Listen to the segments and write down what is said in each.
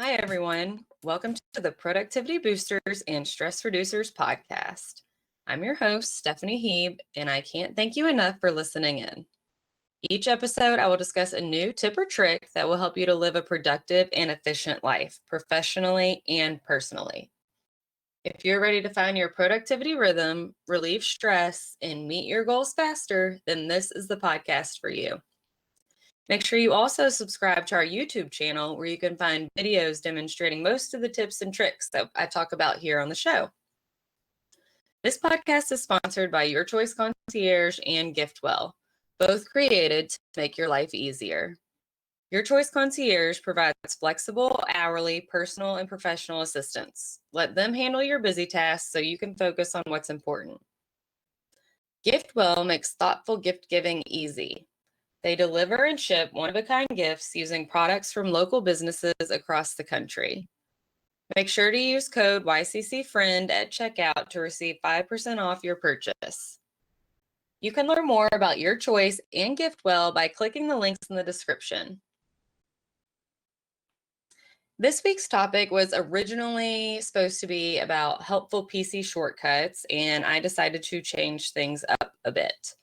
Hi, everyone. Welcome to the Productivity Boosters and Stress Reducers podcast. I'm your host, Stephanie Heeb, and I can't thank you enough for listening in. Each episode, I will discuss a new tip or trick that will help you to live a productive and efficient life, professionally and personally. If you're ready to find your productivity rhythm, relieve stress, and meet your goals faster, then this is the podcast for you. Make sure you also subscribe to our YouTube channel where you can find videos demonstrating most of the tips and tricks that I talk about here on the show. This podcast is sponsored by Your Choice Concierge and GiftWell, both created to make your life easier. Your Choice Concierge provides flexible, hourly, personal, and professional assistance. Let them handle your busy tasks so you can focus on what's important. GiftWell makes thoughtful gift giving easy. They deliver and ship one-of-a-kind gifts using products from local businesses across the country. Make sure to use code YCCFriend at checkout to receive 5% off your purchase. You can learn more about Your Choice and GiftWell by clicking the links in the description. This week's topic was originally supposed to be about helpful PC shortcuts, and I decided to change things up a bit.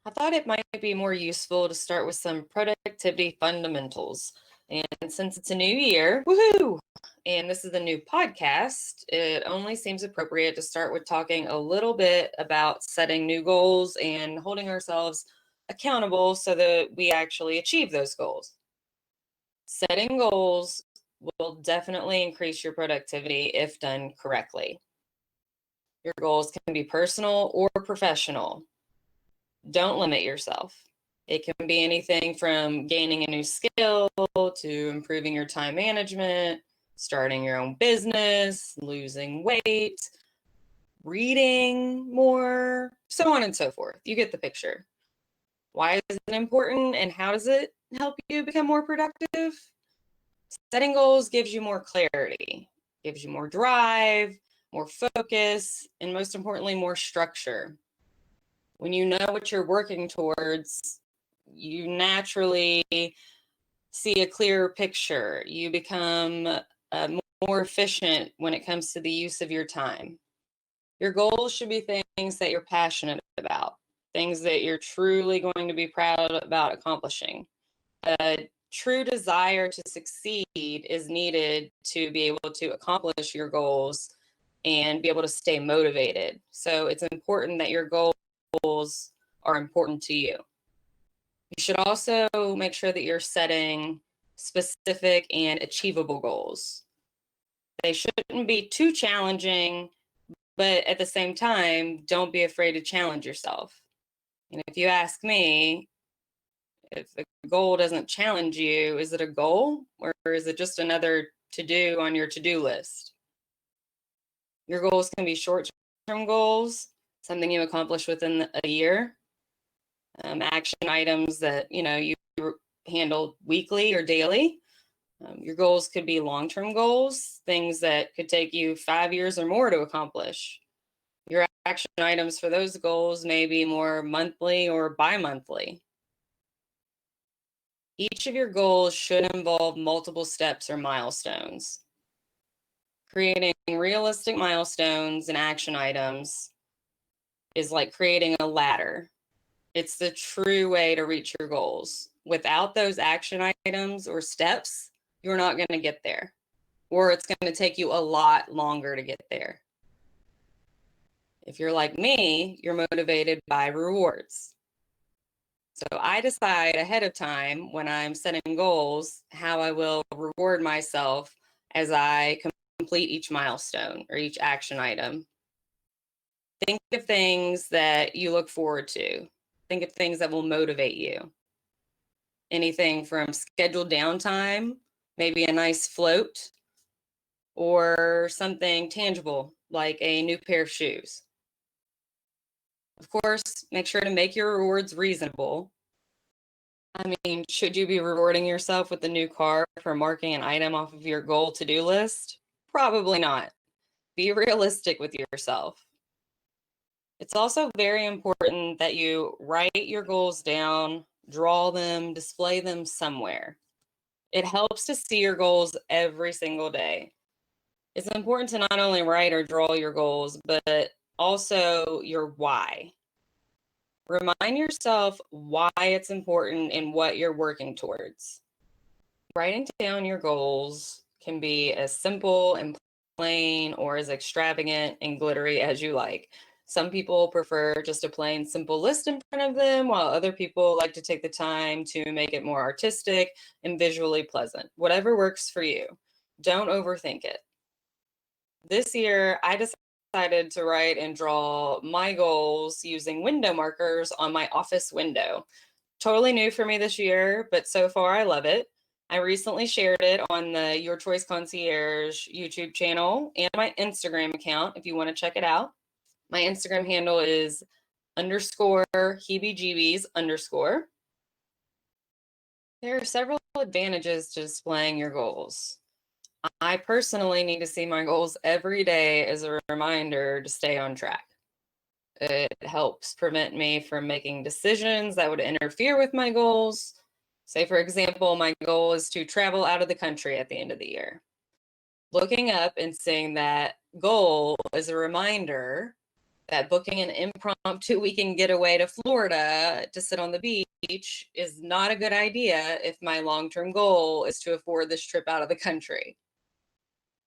I thought it might be more useful to start with some productivity fundamentals. And since it's a new year, woohoo! And this is a new podcast, it only seems appropriate to start with talking a little bit about setting new goals and holding ourselves accountable so that we actually achieve those goals. Setting goals will definitely increase your productivity if done correctly. Your goals can be personal or professional. Don't limit yourself. It can be anything from gaining a new skill to improving your time management, starting your own business, losing weight, reading more, so on and so forth. You get the picture. Why is it important and how does it help you become more productive? Setting goals gives you more clarity, gives you more drive, more focus, and most importantly, more structure. When you know what you're working towards, you naturally see a clearer picture. You become more efficient when it comes to the use of your time. Your goals should be things that you're passionate about, things that you're truly going to be proud about accomplishing. A true desire to succeed is needed to be able to accomplish your goals and be able to stay motivated. So it's important that your goals are important to you. You should also make sure that you're setting specific and achievable goals. They shouldn't be too challenging, but at the same time, don't be afraid to challenge yourself. And if you ask me, if the goal doesn't challenge you, is it a goal or is it just another to do on your to-do list? Your goals can be short-term goals, something you accomplish within a year, action items that you handle weekly or daily. Your goals could be long-term goals, things that could take you 5 years or more to accomplish. Your action items for those goals may be more monthly or bi-monthly. Each of your goals should involve multiple steps or milestones. Creating realistic milestones and action items is like creating a ladder. It's the true way to reach your goals. Without those action items or steps, you're not going to get there, or it's going to take you a lot longer to get there. If you're like me, you're motivated by rewards. So I decide ahead of time when I'm setting goals how I will reward myself as I complete each milestone or each action item. Think of things that you look forward to. Think of things that will motivate you. Anything from scheduled downtime, maybe a nice float, or something tangible like a new pair of shoes. Of course, make sure to make your rewards reasonable. I mean, should you be rewarding yourself with a new car for marking an item off of your goal to-do list? Probably not. Be realistic with yourself. It's also very important that you write your goals down, draw them, display them somewhere. It helps to see your goals every single day. It's important to not only write or draw your goals, but also your why. Remind yourself why it's important and what you're working towards. Writing down your goals can be as simple and plain or as extravagant and glittery as you like. Some people prefer just a plain, simple list in front of them, while other people like to take the time to make it more artistic and visually pleasant. Whatever works for you. Don't overthink it. This year, I decided to write and draw my goals using window markers on my office window. Totally new for me this year, but so far I love it. I recently shared it on the Your Choice Concierge YouTube channel and my Instagram account if you want to check it out. My Instagram handle is _heebie-jeebies_. There are several advantages to displaying your goals. I personally need to see my goals every day as a reminder to stay on track. It helps prevent me from making decisions that would interfere with my goals. Say, for example, my goal is to travel out of the country at the end of the year. Looking up and seeing that goal is a reminder that booking an impromptu weekend getaway to Florida to sit on the beach is not a good idea if my long-term goal is to afford this trip out of the country.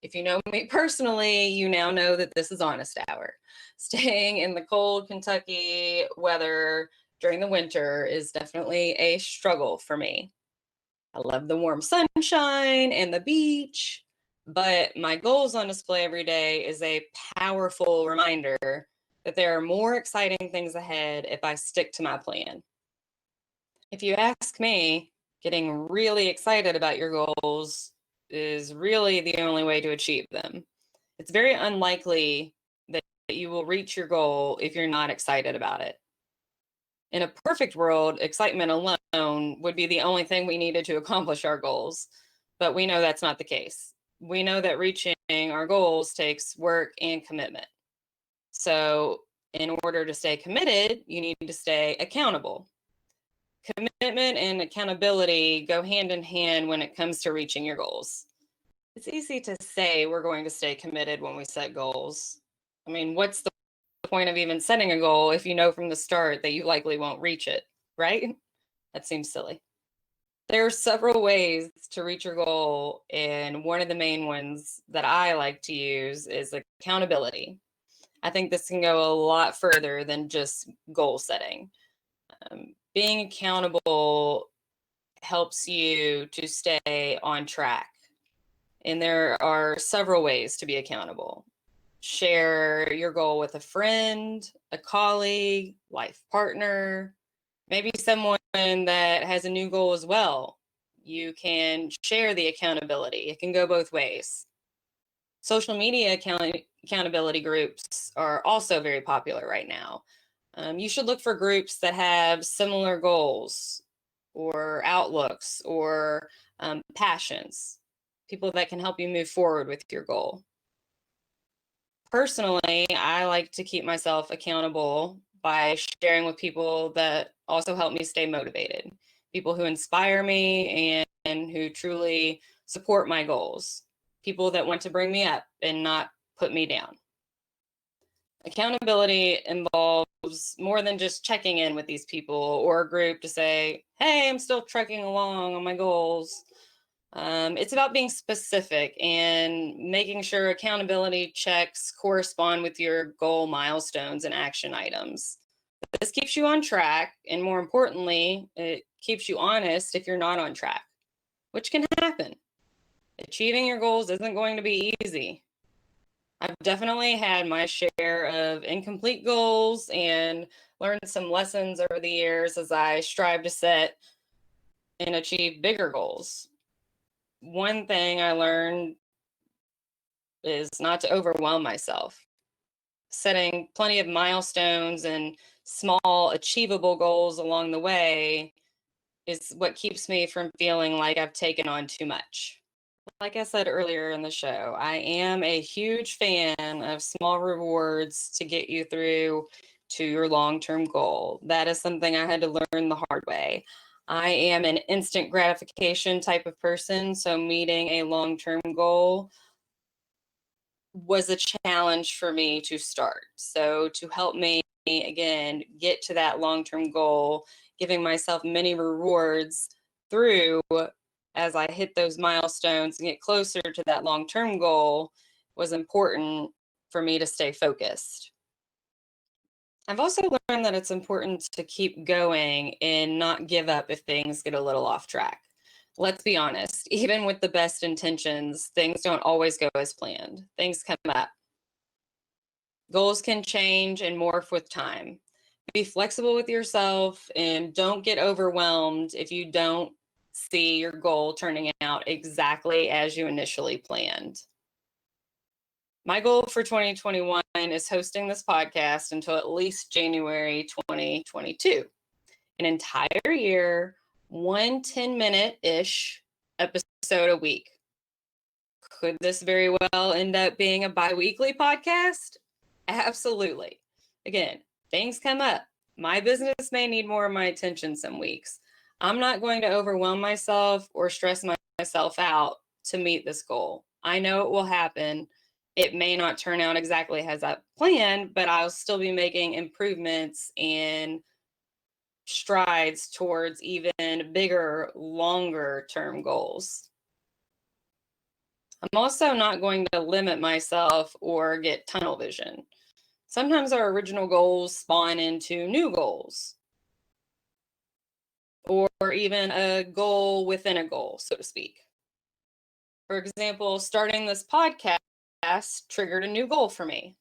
If you know me personally, you now know that this is honest hour. Staying in the cold Kentucky weather during the winter is definitely a struggle for me. I love the warm sunshine and the beach, but my goals on display every day is a powerful reminder that there are more exciting things ahead if I stick to my plan. If you ask me, getting really excited about your goals is really the only way to achieve them. It's very unlikely that you will reach your goal if you're not excited about it. In a perfect world, excitement alone would be the only thing we needed to accomplish our goals, but we know that's not the case. We know that reaching our goals takes work and commitment. So, in order to stay committed, you need to stay accountable. Commitment and accountability go hand in hand when it comes to reaching your goals. It's easy to say we're going to stay committed when we set goals. I mean, what's the point of even setting a goal if you know from the start that you likely won't reach it, right? That seems silly. There are several ways to reach your goal, and one of the main ones that I like to use is accountability. I think this can go a lot further than just goal setting. Being accountable helps you to stay on track. And there are several ways to be accountable. Share your goal with a friend, a colleague, life partner, maybe someone that has a new goal as well. You can share the accountability. It can go both ways. Social media accountability groups are also very popular right now. You should look for groups that have similar goals or outlooks or passions, people that can help you move forward with your goal. Personally, I like to keep myself accountable by sharing with people that also help me stay motivated, people who inspire me and who truly support my goals, people that want to bring me up and not put me down. Accountability involves more than just checking in with these people or a group to say, hey, I'm still trekking along on my goals. It's about being specific and making sure accountability checks correspond with your goal milestones and action items. This keeps you on track, and more importantly, it keeps you honest if you're not on track, which can happen. Achieving your goals isn't going to be easy. I've definitely had my share of incomplete goals and learned some lessons over the years as I strive to set and achieve bigger goals. One thing I learned is not to overwhelm myself. Setting plenty of milestones and small achievable goals along the way is what keeps me from feeling like I've taken on too much. Like I said earlier in the show, I am a huge fan of small rewards to get you through to your long-term goal. That is something I had to learn the hard way. I am an instant gratification type of person, so meeting a long-term goal was a challenge for me to start. So to help me, again, get to that long-term goal, giving myself many rewards through as I hit those milestones and get closer to that long-term goal was important for me to stay focused. I've also learned that it's important to keep going and not give up if things get a little off track. Let's be honest, even with the best intentions, things don't always go as planned. Things come up. Goals can change and morph with time. Be flexible with yourself and don't get overwhelmed if you don't see your goal turning out exactly as you initially planned. My goal for 2021 is hosting this podcast until at least January 2022. An entire year, one 10-minute-ish episode a week. Could this very well end up being a bi-weekly podcast? Absolutely. Again, things come up. My business may need more of my attention some weeks. I'm not going to overwhelm myself or stress myself out to meet this goal. I know it will happen. It may not turn out exactly as I planned, but I'll still be making improvements and strides towards even bigger, longer term goals. I'm also not going to limit myself or get tunnel vision. Sometimes our original goals spawn into new goals, or even a goal within a goal, so to speak. For example, starting this podcast triggered a new goal for me.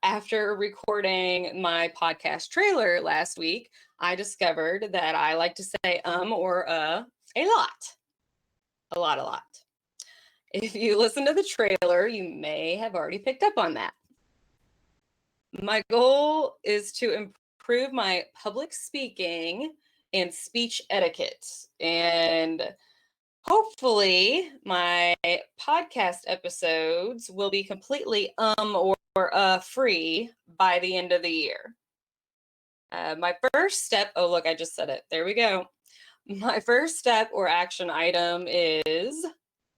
After recording my podcast trailer last week, I discovered that I like to say or a lot. A lot. If you listen to the trailer, you may have already picked up on that. My goal is to improve my public speaking and speech etiquette. And hopefully my podcast episodes will be completely or free by the end of the year. My first step, oh look, I just said it. There we go. My first step or action item is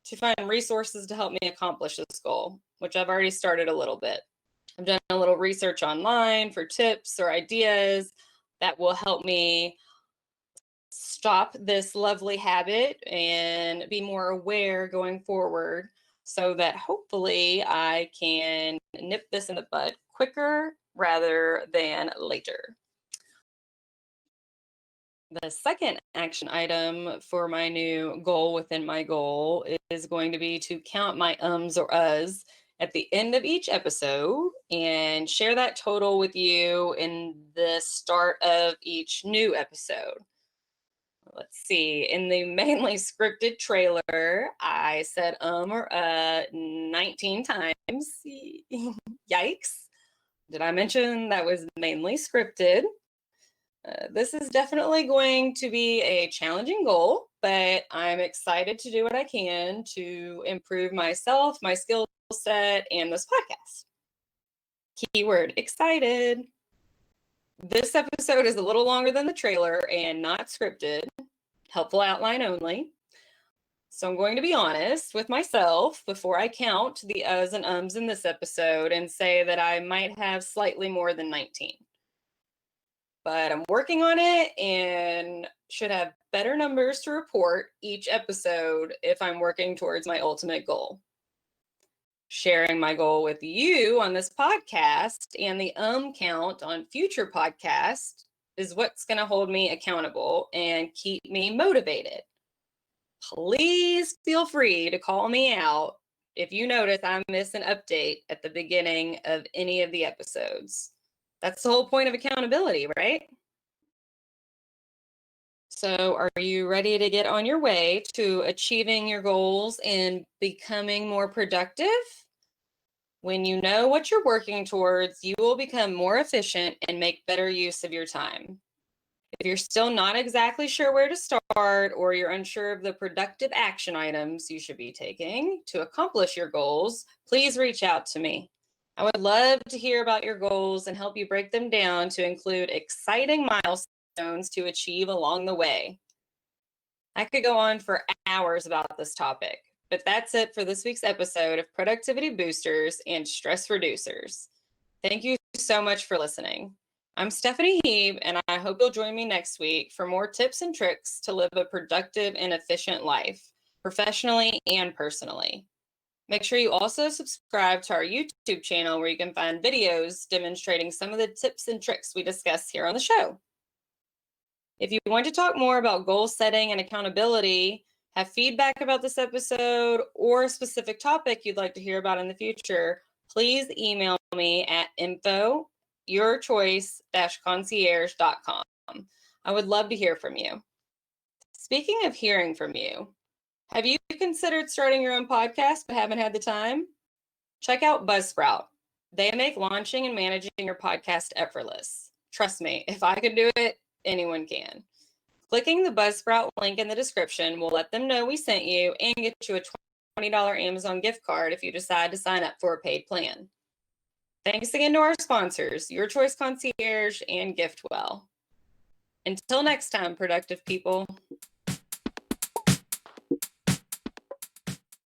to find resources to help me accomplish this goal, which I've already started a little bit. I've done a little research online for tips or ideas that will help me stop this lovely habit and be more aware going forward so that hopefully I can nip this in the bud quicker rather than later. The second action item for my new goal within my goal is going to be to count my ums or uhs at the end of each episode and share that total with you in the start of each new episode. Let's see, in the mainly scripted trailer, I said or 19 times. Yikes. Did I mention that was mainly scripted? This is definitely going to be a challenging goal, but I'm excited to do what I can to improve myself, my skill set, and this podcast. Keyword excited. This episode is a little longer than the trailer and not scripted, helpful outline only. So I'm going to be honest with myself before I count the uhs and ums in this episode and say that I might have slightly more than 19. But I'm working on it and should have better numbers to report each episode if I'm working towards my ultimate goal. Sharing my goal with you on this podcast and the count on future podcasts is what's going to hold me accountable and keep me motivated. Please feel free to call me out if you notice I miss an update at the beginning of any of the episodes. That's the whole point of accountability, right? So are you ready to get on your way to achieving your goals and becoming more productive? When you know what you're working towards, you will become more efficient and make better use of your time. If you're still not exactly sure where to start or you're unsure of the productive action items you should be taking to accomplish your goals, please reach out to me. I would love to hear about your goals and help you break them down to include exciting milestones milestones to achieve along the way. I could go on for hours about this topic, but that's it for this week's episode of Productivity Boosters and Stress Reducers. Thank you so much for listening. I'm Stephanie Heeb, and I hope you'll join me next week for more tips and tricks to live a productive and efficient life, professionally and personally. Make sure you also subscribe to our YouTube channel where you can find videos demonstrating some of the tips and tricks we discuss here on the show. If you want to talk more about goal setting and accountability, have feedback about this episode, or a specific topic you'd like to hear about in the future, please email me at info@yourchoice-concierge.com. I would love to hear from you. Speaking of hearing from you, have you considered starting your own podcast but haven't had the time? Check out Buzzsprout. They make launching and managing your podcast effortless. Trust me, if I can do it, anyone can. Clicking the Buzzsprout link in the description will let them know we sent you and get you a $20 Amazon gift card if you decide to sign up for a paid plan. Thanks again to our sponsors, Your Choice Concierge and GiftWell. Until next time, productive people.